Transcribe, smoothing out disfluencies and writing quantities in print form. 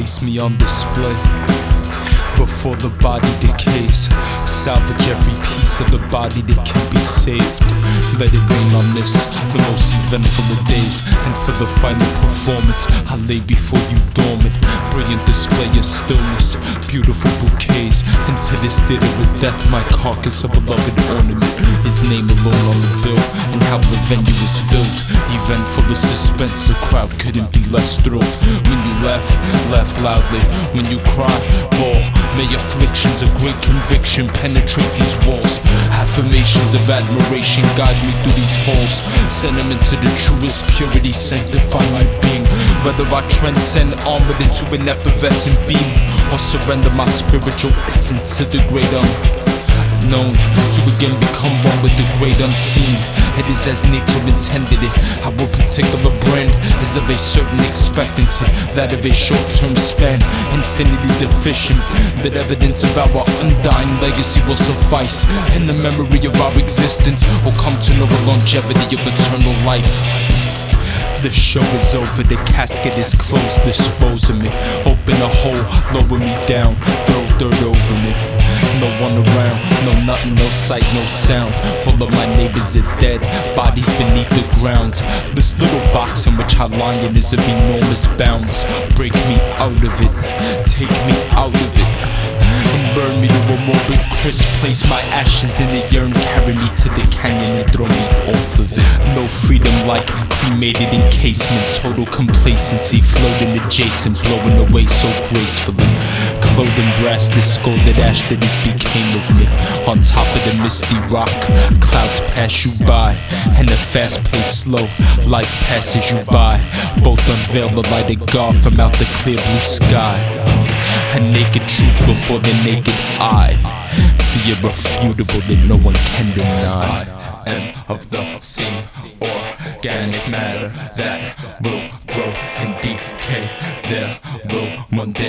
Place me on display before the body decays. Salvage every piece of the body that can be saved. Let it rain on this, the most eventful of days. And for the final performance, I lay before you dormant. Brilliant display of stillness, beautiful bouquets. And to this theater of death, my carcass a beloved ornament. His name alone on the bill, and how the venue is filled. Event full of suspense, a crowd couldn't be less thrilled. When you laugh loudly. When you cry, bawl. May afflictions of great conviction penetrate these walls. Affirmations of admiration guide me through these halls. Sentiments of the truest purity sanctify my being. Whether I transcend armored into an effervescent beam, or surrender my spiritual essence to the great unknown, to again become one with the great unseen. It is as nature intended it. Our particular brand is of a certain expectancy, that of a short-term span, infinity deficient. But evidence of our undying legacy will suffice. In the memory of our existence, will come to know the longevity of eternal life. The show is over, the casket is closed, dispose of me. Open a hole, lower me down, throw dirt over me. No one around, no nothing, no sight, no sound. All of my neighbors are dead, bodies beneath the ground. This little box in which I lie in is of enormous bounds. Break me out of it, take me out of it, and burn me to a morbid crisp. Place my ashes in a urn, carry me to the canyon and throw me off of it. No freedom like cremated encasement, total complacency, floating adjacent, blowing away so gracefully. Clothed in brass, this scolded ash that is became of me. On top of the misty rock, clouds pass you by, and a fast-paced slow life passes you by. Both unveil the light of God from out the clear blue sky. A naked truth before the naked eye, the irrefutable that no one can deny. And of the same organic matter that will grow and decay, there will one day